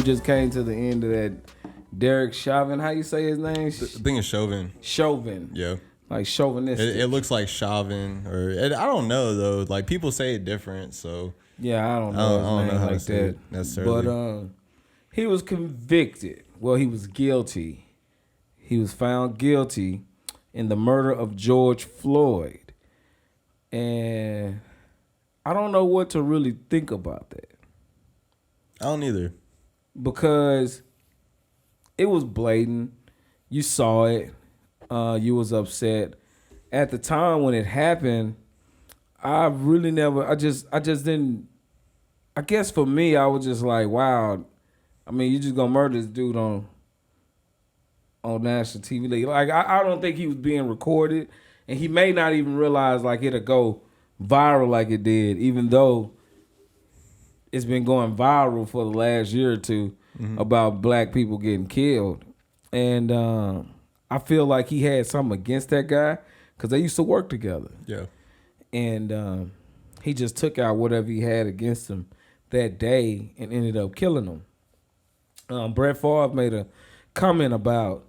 who just came to the end of that Derek Chauvin. How you say his name? I think it's Chauvin. Chauvin. Yeah. Like chauvinistic. It looks like Chauvin, or I don't know though. Like people say it different, so yeah, I don't know his name like that necessarily. But he was convicted. Well, he was guilty. He was found guilty in the murder of George Floyd, and I don't know what to really think about that. I don't either, because it was blatant. You saw it. You was upset at the time when it happened. I really never. I just didn't. I guess for me, I was just like, wow. I mean, you just gonna murder this dude on national TV? Like, I don't think he was being recorded, and he may not even realize like it'll go viral like it did, even though it's been going viral for the last year or two about black people getting killed. And I feel like he had something against that guy because they used to work together. Yeah. And he just took out whatever he had against him that day and ended up killing him. Brett Favre made a comment about,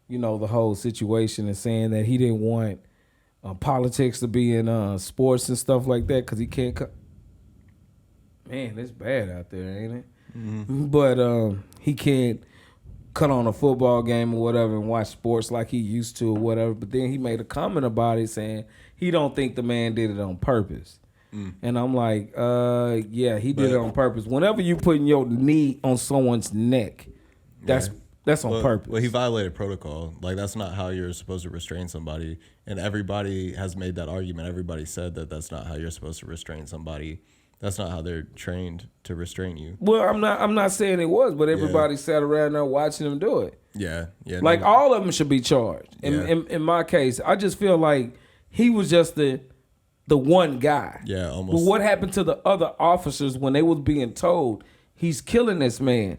the whole situation and saying that he didn't want politics to be in sports and stuff like that because he can't Man, it's bad out there, ain't it? Mm-hmm. But he can't cut on a football game or whatever and watch sports like he used to or whatever. But then he made a comment about it saying he don't think the man did it on purpose. And I'm like, yeah, he did it on purpose. Whenever you putting your knee on someone's neck, that's on purpose. Well, he violated protocol. Like, that's not how you're supposed to restrain somebody. And everybody has made that argument. Everybody said that that's not how you're supposed to restrain somebody. That's not how they're trained to restrain you. Well, I'm not saying it was, but everybody sat around there watching him do it. Yeah. Like, all of them should be charged. In my case, I just feel like he was just the one guy. Yeah, almost. But what happened to the other officers when they was being told he's killing this man?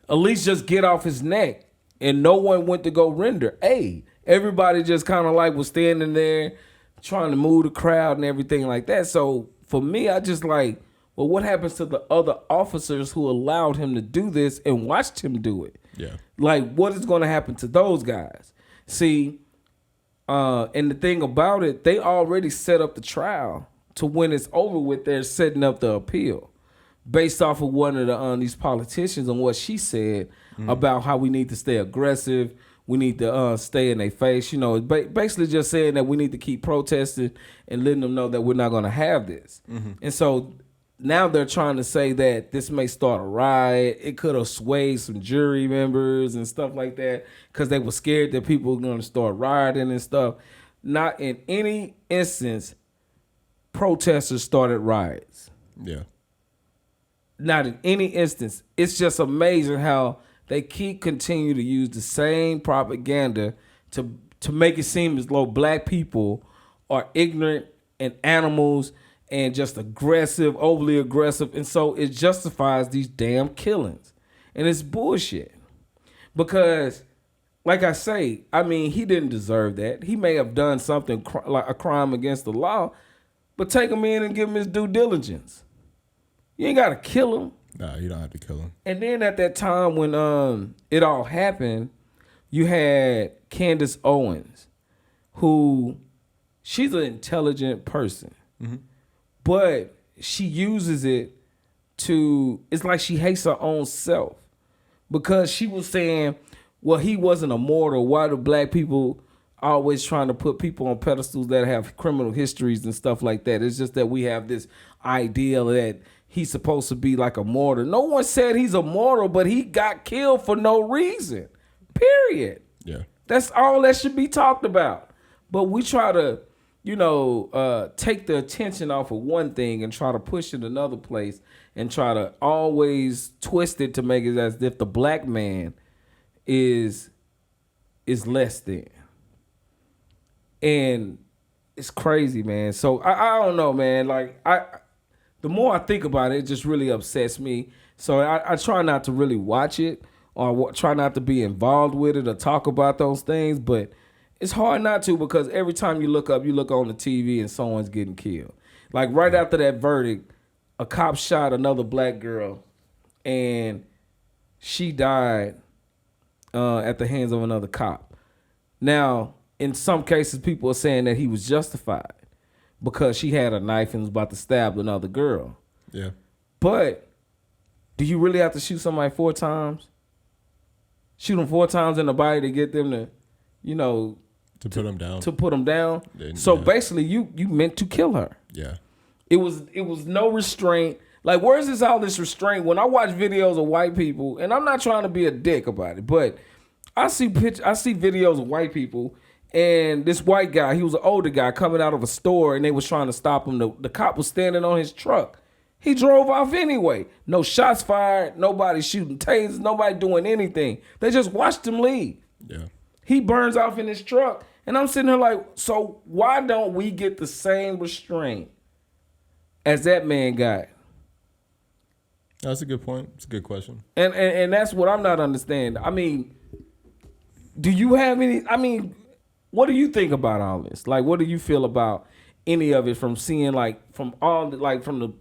At least just get off his neck. And no one went to go render aid. Everybody just kind of like was standing there trying to move the crowd and everything like that. So for me, I just like, well, what happens to the other officers who allowed him to do this and watched him do it? Yeah. Like, what is going to happen to those guys? See, and the thing about it, they already set up the trial to when it's over with. They're setting up the appeal based off of one of these politicians and what she said about how we need to stay aggressive. We need to stay in their face. Basically just saying that we need to keep protesting and letting them know that we're not going to have this. And so now they're trying to say that this may start a riot. It could have swayed some jury members and stuff like that because they were scared that people were going to start rioting and stuff. Not in any instance, protesters started riots. Yeah. Not in any instance. It's just amazing how they continue to use the same propaganda to make it seem as though black people are ignorant and animals and just aggressive, overly aggressive. And so it justifies these damn killings. And it's bullshit. Because, like I say, I mean, he didn't deserve that. He may have done something like a crime against the law, but take him in and give him his due diligence. You ain't got to kill him. No, you don't have to kill him. And then at that time when it all happened, you had Candace Owens, who she's an intelligent person, but she uses it it's like she hates her own self because she was saying, well, he wasn't a mortal. Why do black people always trying to put people on pedestals that have criminal histories and stuff like that? It's just that we have this idea that he's supposed to be like a martyr. No one said he's a martyr, but he got killed for no reason. Period. Yeah. That's all that should be talked about. But we try to, take the attention off of one thing and try to push it another place and try to always twist it to make it as if the black man is less than. And it's crazy, man. So I don't know, man. Like the more I think about it, it just really upsets me. So I try not to really watch it or try not to be involved with it or talk about those things. But it's hard not to because every time you look on the TV and someone's getting killed. Like right after that verdict, a cop shot another black girl and she died at the hands of another cop. Now, in some cases, people are saying that he was justified because she had a knife and was about to stab another girl. Yeah. But do you really have to shoot somebody 4 times? Shoot them 4 times in the body to get them to, to put them down. To put them down. Then, so yeah. basically, you meant to kill her. Yeah. It was no restraint. Like, where's this all this restraint? When I watch videos of white people, and I'm not trying to be a dick about it, but I see videos of white people, and this white guy, he was an older guy coming out of a store, and they was trying to stop him. The cop was standing on his truck. He drove off anyway. No shots fired. Nobody shooting tasers. Nobody doing anything. They just watched him leave. Yeah. He burns off in his truck, and I'm sitting here like, so why don't we get the same restraint as that man got? That's a good point. It's a good question. And that's what I'm not understanding. I mean, do you have any? I mean, what do you think about all this? Like, what do you feel about any of it from seeing from the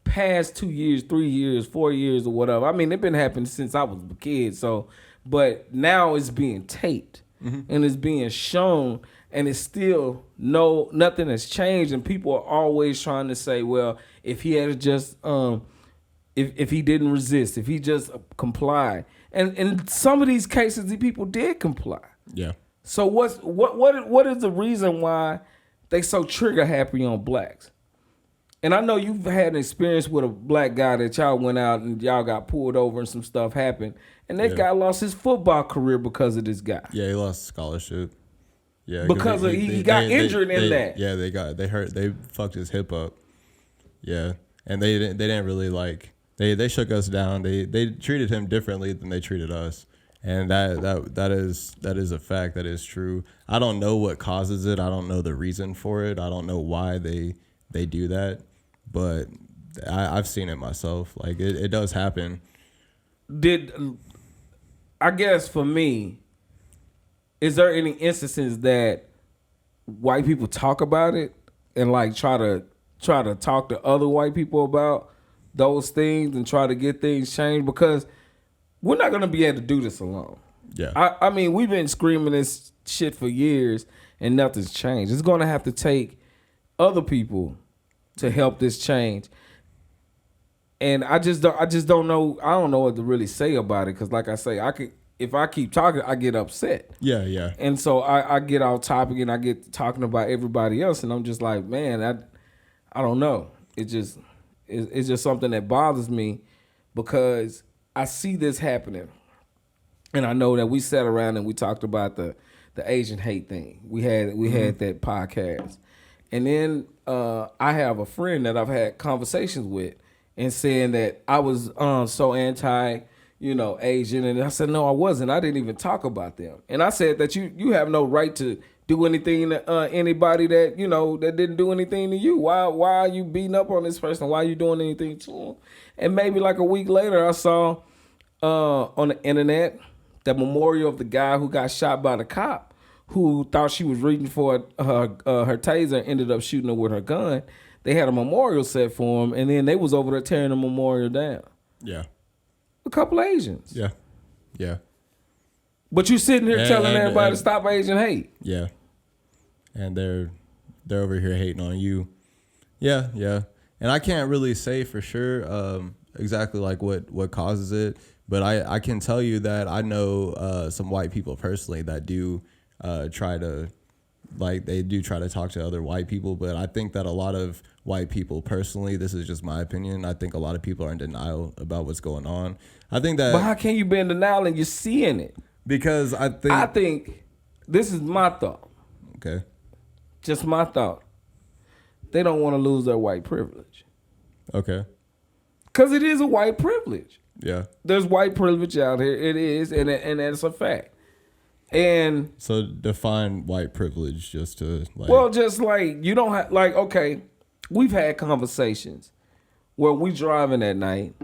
past 2 years, 3 years, 4 years, or whatever? I mean, it's been happening since I was a kid. So, but now it's being taped and it's being shown, and it's still nothing has changed, and people are always trying to say, well, if he had just if he didn't resist, if he just complied. And in some of these cases, the people did comply. Yeah. So what is the reason why they so trigger happy on blacks? And I know you've had an experience with a black guy that y'all went out and y'all got pulled over and some stuff happened. And that guy lost his football career because of this guy. Yeah, he lost scholarship. Yeah, because he got injured in that. Yeah, they fucked his hip up. Yeah, and they didn't really they shook us down. They treated him differently than they treated us, and that is a fact. That is true. I don't know what causes it. I don't know the reason for it. I don't know why they do that, but I've seen it myself. Like it does happen. I guess for me, is there any instances that white people talk about it and try to talk to other white people about those things and try to get things changed? Because we're not gonna be able to do this alone. Yeah. I mean, we've been screaming this shit for years and nothing's changed. It's gonna have to take other people to help this change. And I just don't know. I don't know what to really say about it, because like I say, if I keep talking, I get upset. Yeah. And so I get off topic and I get talking about everybody else, and I'm just like, man, I don't know. It's just something that bothers me, because I see this happening, and I know that we sat around and we talked about the Asian hate thing. We had that podcast, and then I have a friend that I've had conversations with, and saying that I was so anti, Asian, and I said no, I wasn't. I didn't even talk about them, and I said that you have no right to do anything to anybody that that didn't do anything to you. Why are you beating up on this person? Why are you doing anything to them? And maybe like a week later, I saw on the internet the memorial of the guy who got shot by the cop, who thought she was reaching for her taser and ended up shooting her with her gun. They had a memorial set for him, and then they was over there tearing the memorial down. Yeah. A couple of Asians. Yeah. But you sitting here telling everybody to stop Asian hate. Yeah. And they're over here hating on you. Yeah. And I can't really say for sure exactly what causes it, but I can tell you that I know some white people personally that do try to talk to other white people, but I think that a lot of white people personally, this is just my opinion, I think a lot of people are in denial about what's going on. I think that... But how can you be in denial and you're seeing it? Because I think this is my thought. Okay. Just my thought. They don't want to lose their white privilege. Okay. Because it is a white privilege. Yeah. There's white privilege out here. It is, and it's a fact. And so define white privilege just to just you don't have okay, we've had conversations where we driving at night,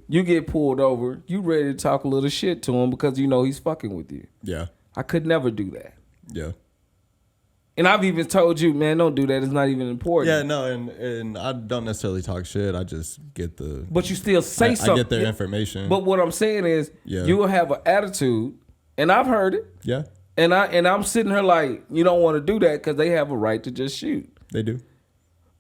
you get pulled over, you ready to talk a little shit to him because he's fucking with you. Yeah. I could never do that. Yeah. And I've even told you, man, don't do that. It's not even important. Yeah, no, and I don't necessarily talk shit. I just get the. But you still say something. I get their information. But what I'm saying is, you will have an attitude, and I've heard it. Yeah. And I'm sitting here like, you don't want to do that because they have a right to just shoot. They do.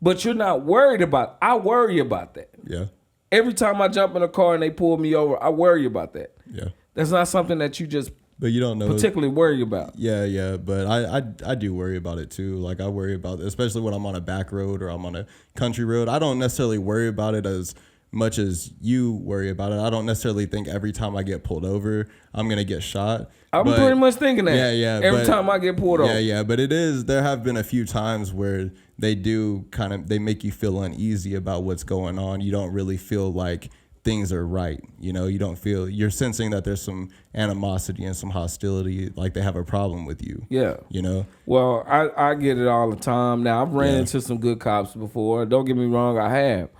But you're not worried about. I worry about that. Yeah. Every time I jump in a car and they pull me over, I worry about that. Yeah. That's not something that you just. But you don't know particularly worry about. Yeah, but I do worry about it too. Like I worry about it, especially when I'm on a back road or I'm on a country road. I don't necessarily worry about it as much as you worry about it. I don't necessarily think every time I get pulled over, I'm gonna get shot. I'm pretty much thinking that. Yeah. Every time I get pulled over. Yeah, but there have been a few times where they do they make you feel uneasy about what's going on. You don't really feel like things are right. You know, you're sensing that there's some animosity and some hostility, like they have a problem with you. Yeah. You know? Well, I get it all the time. Now, I've ran into some good cops before. Don't get me wrong, I have.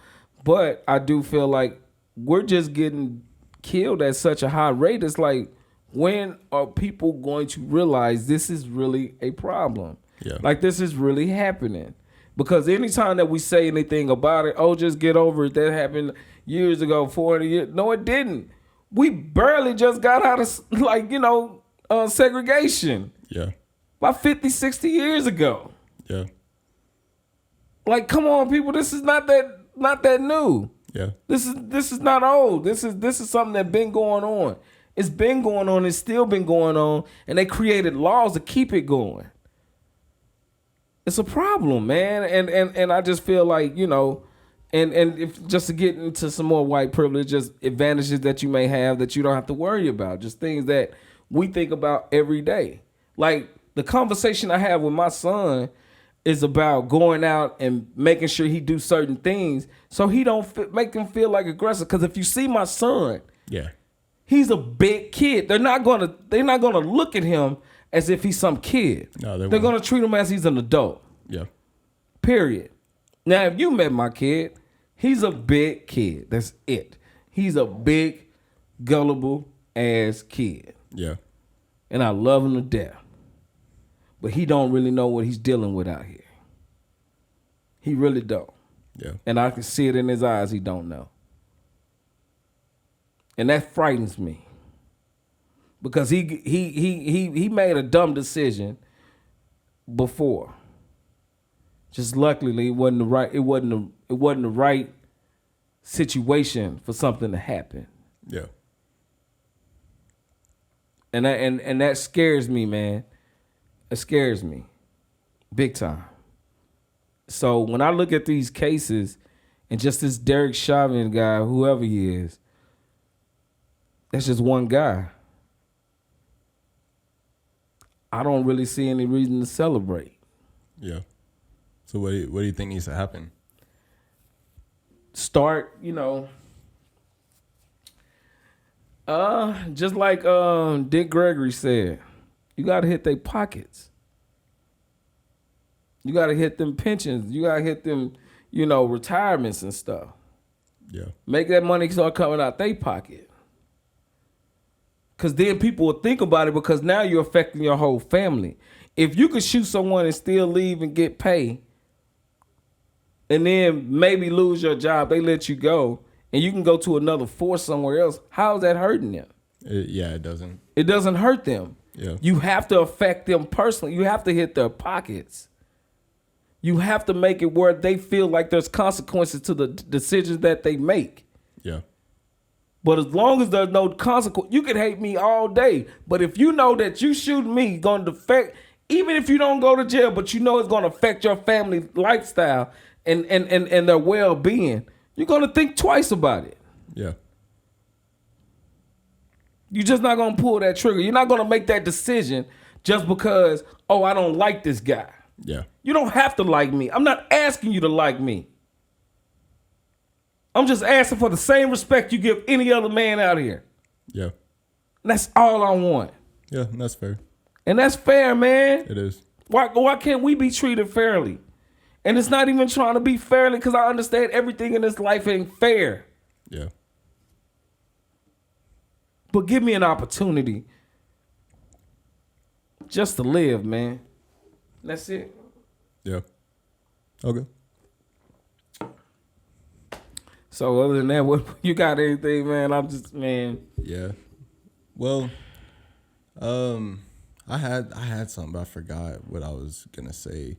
But I do feel like we're just getting killed at such a high rate. It's like, when are people going to realize this is really a problem? Yeah. Like, this is really happening. Because anytime that we say anything about it, oh, just get over it. That happened years ago, 40 years. No, it didn't. We barely just got out of, segregation. Yeah. About 50, 60 years ago. Yeah. Like, come on, people. This is not that new. Yeah. This is not old. This is something that's been going on. It's been going on. It's still been going on. And they created laws to keep it going. It's a problem, man. And I just feel like, and if just to get into some more white privilege, just advantages that you may have that you don't have to worry about. Just things that we think about every day. Like the conversation I have with my son is about going out and making sure he do certain things so he don't make him feel like aggressive. Because if you see my son, he's a big kid. They're not gonna look at him as if he's some kid. No, they're going to treat him as he's an adult. Yeah. Period. Now, if you met my kid, he's a big kid. That's it. He's a big, gullible ass kid. Yeah. And I love him to death. But he don't really know what he's dealing with out here. He really don't. Yeah. And I can see it in his eyes he don't know. And that frightens me. Because he made a dumb decision before. Just luckily it wasn't the right situation for something to happen. Yeah. And that scares me, man. It scares me. Big time. So when I look at these cases and just this Derek Chauvin guy, whoever he is, that's just one guy. I don't really see any reason to celebrate. Yeah. So what do you think needs to happen? Start, just like Dick Gregory said, you got to hit their pockets. You got to hit them pensions. You got to hit them, retirements and stuff. Yeah. Make that money start coming out their pocket. Because then people will think about it because now you're affecting your whole family. If you could shoot someone and still leave and get paid, and then maybe lose your job, they let you go, and you can go to another force somewhere else, how is that hurting them? It doesn't. It doesn't hurt them. Yeah. You have to affect them personally. You have to hit their pockets. You have to make it where they feel like there's consequences to the decisions that they make. Yeah. But as long as there's no consequence, you can hate me all day. But if you know that you shooting me going to affect, even if you don't go to jail, but you know it's going to affect your family lifestyle and their well-being, you're going to think twice about it. Yeah. You're just not going to pull that trigger. You're not going to make that decision just because, oh, I don't like this guy. Yeah. You don't have to like me. I'm not asking you to like me. I'm just asking for the same respect you give any other man out here. Yeah. And that's all I want. Yeah, that's fair. And that's fair, man. It is. Why can't we be treated fairly? And it's not even trying to be fairly because I understand everything in this life ain't fair. Yeah. But give me an opportunity just to live, man. That's it. Yeah. Okay. So other than that, what you got anything, man? I'm just, man. Yeah. Well, I had something, but I forgot what I was gonna say.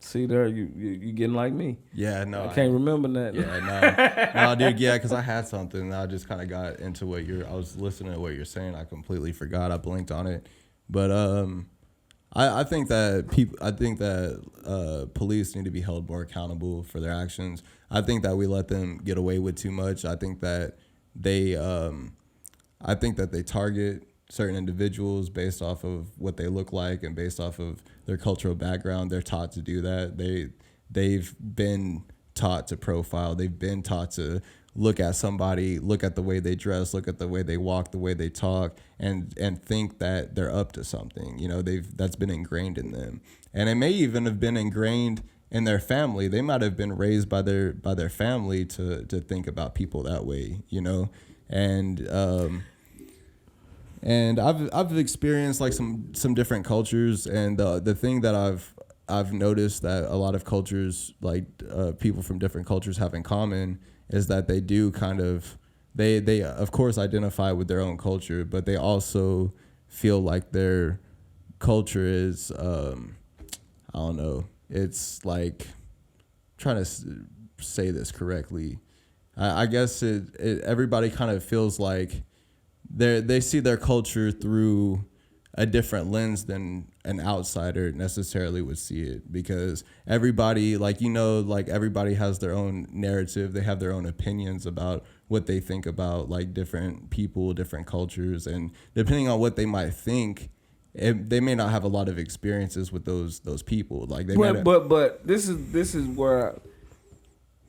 See there, you getting like me. Yeah, no, I can't remember that. Yeah, no, dude, yeah, because I had something, and I just kind of got into I was listening to what you're saying. I completely forgot. I blinked on it, but I think that police need to be held more accountable for their actions. I think that we let them get away with too much. I think that they target certain individuals based off of what they look like and based off of their cultural background. They're taught to do that. They've been taught to profile. They've been taught to look at somebody, look at the way they dress, look at the way they walk, the way they talk, and think that they're up to something. You know, that's been ingrained in them. And it may even have been ingrained in their family. They might have been raised by their family to think about people that way, you know? And I've experienced like some different cultures, and the thing that I've noticed that a lot of cultures, like people from different cultures, have in common is that they do kind of they of course identify with their own culture, but they also feel like their culture is I don't know, it's like, trying to say this correctly, I guess everybody kind of feels like they see their culture through a different lens than an outsider necessarily would see it, because everybody, like, you know, like everybody has their own narrative. They have their own opinions about what they think about like different people, different cultures, and depending on what they might think, they may not have a lot of experiences with those people. Like they but this is where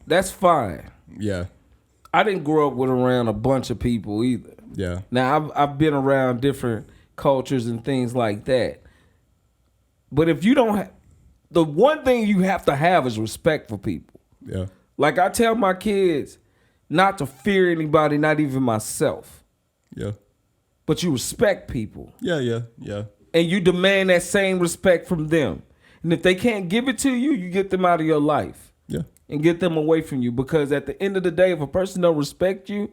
that's fine. Yeah. I didn't grow up with around a bunch of people either. Yeah. Now I've been around different cultures and things like that. But if you don't the one thing you have to have is respect for people. Yeah. Like I tell my kids not to fear anybody, not even myself. Yeah. But you respect people. Yeah. And you demand that same respect from them. And if they can't give it to you, you get them out of your life. Yeah. And get them away from you, because at the end of the day, if a person don't respect you,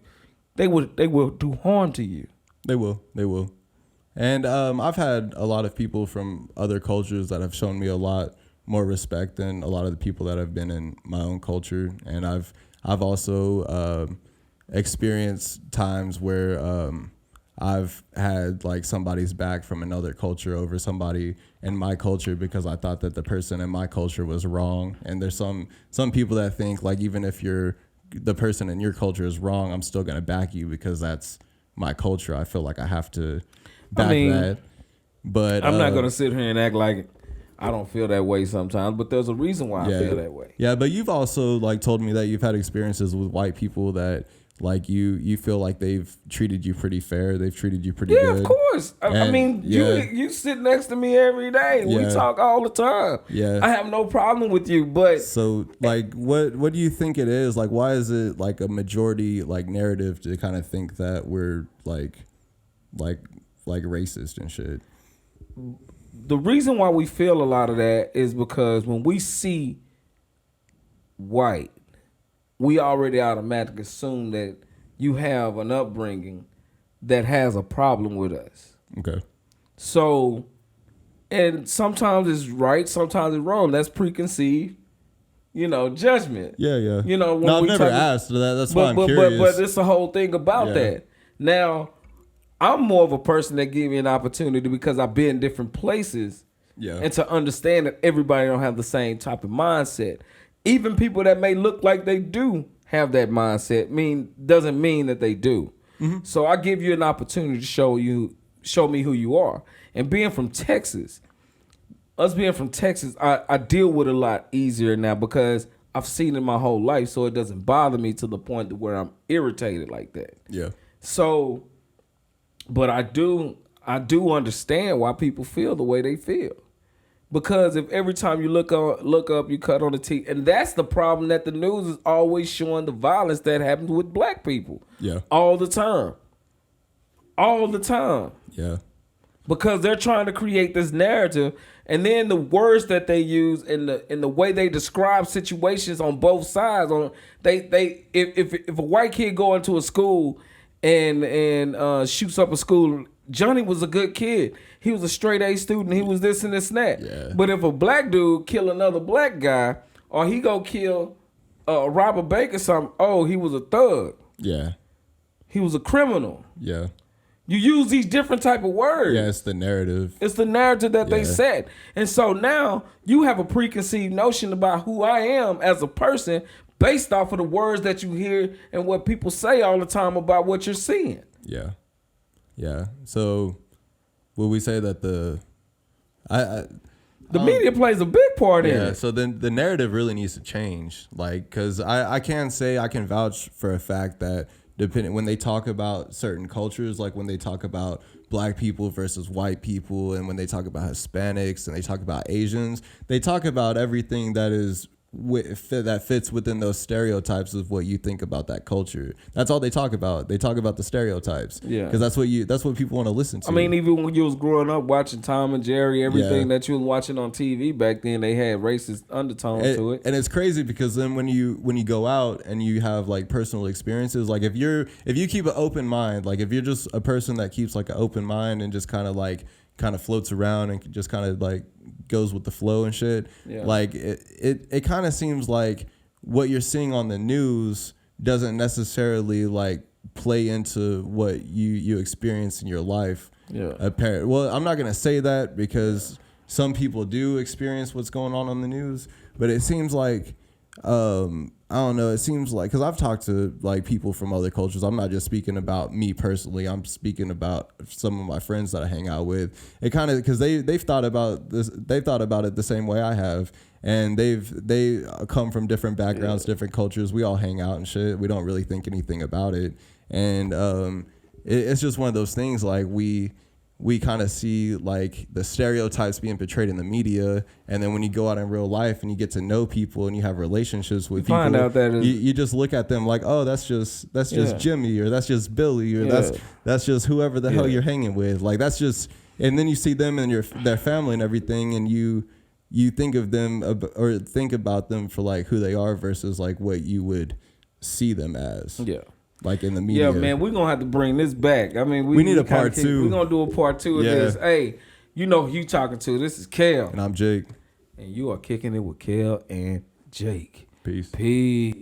they will do harm to you. They will. And I've had a lot of people from other cultures that have shown me a lot more respect than a lot of the people that have been in my own culture. And I've also experienced times where I've had like somebody's back from another culture over somebody in my culture because I thought that the person in my culture was wrong. And there's some people that think like, even if the person in your culture is wrong, I'm still going to back you because that's my culture. I feel like I have to back that. But I'm not going to sit here and act like I don't feel that way sometimes, but there's a reason why I feel that way. Yeah, but you've also like told me that you've had experiences with white people that like you feel like they've treated you pretty fair. They've treated you pretty good. Yeah, of course. I mean, you sit next to me every day. Yeah. We talk all the time. Yeah. I have no problem with you, but so like what do you think it is? Like why is it like a majority like narrative to kind of think that we're like racist and shit? The reason why we feel a lot of that is because when we see white, we already automatically assume that you have an upbringing that has a problem with us. Okay. So, and sometimes it's right, sometimes it's wrong. That's preconceived, judgment. Yeah. When I've never asked that. That's why I'm curious. But it's the whole thing about that. Now, I'm more of a person that give me an opportunity because I've been in different places. Yeah. And to understand that everybody don't have the same type of mindset. Even people that may look like they do have that mindset doesn't mean that they do. Mm-hmm. So I give you an opportunity to show me who you are. And being from Texas, I deal with it a lot easier now because I've seen it my whole life, so it doesn't bother me to the point where I'm irritated like that. Yeah. So, but I do understand why people feel the way they feel. Because if every time you look up, you cut on the TV, and that's the problem, that the news is always showing the violence that happens with black people. Yeah. All the time. Yeah. Because they're trying to create this narrative, And then the words that they use and the way they describe situations on both sides. If a white kid go into a school and shoots up a school, Johnny was a good kid. He was a straight A student. He was this and this and that. Yeah. But if a black dude kill another black guy, or he go kill rob a bank or something, oh, he was a thug. Yeah. He was a criminal. Yeah. You use these different type of words. Yeah, it's the narrative. It's the narrative that they set. And so now you have a preconceived notion about who I am as a person based off of the words that you hear and what people say all the time about what you're seeing. Yeah. Yeah. So will we say that the media plays a big part in it. Yeah, so then the narrative really needs to change. Like, because I can say, I can vouch for a fact that when they talk about certain cultures, like when they talk about black people versus white people, and when they talk about Hispanics and they talk about Asians, they talk about everything that is that fits within those stereotypes of what you think about that culture. That's all they talk about. They talk about the stereotypes. Yeah, because that's what people want to listen to. I mean, even when you was growing up watching Tom and Jerry, everything that you was watching on TV back then, they had racist undertones to it. And it's crazy because then when you go out and you have like personal experiences, like if you keep an open mind, like if you're just a person that keeps like an open mind and just kind of floats around and just kind of like goes with the flow and shit. Yeah. Like it kind of seems like what you're seeing on the news doesn't necessarily like play into what you experience in your life. Yeah. Well, I'm not gonna say that because some people do experience what's going on the news, but it seems like I don't know. It seems like, because I've talked to like people from other cultures. I'm not just speaking about me personally. I'm speaking about some of my friends that I hang out with. It kind of, because they've thought about this. They've thought about it the same way I have, and they come from different backgrounds, different cultures. We all hang out and shit. We don't really think anything about it, and it's just one of those things. Like we kind of see like the stereotypes being portrayed in the media, and then when you go out in real life and you get to know people and you have relationships with people, find out that you just look at them like, oh, that's just Jimmy, or that's just Billy, or that's just whoever the hell you're hanging with. Like that's just, and then you see them and their family and everything, and you think of them or think about them for like who they are versus like what you would see them as. Yeah. Like in the media. Yeah, man, we're going to have to bring this back. I mean, we need a part two. We're going to do a part two of this. Hey, you know who you talking to. This is Kel. And I'm Jake. And you are kicking it with Kel and Jake. Peace. Peace.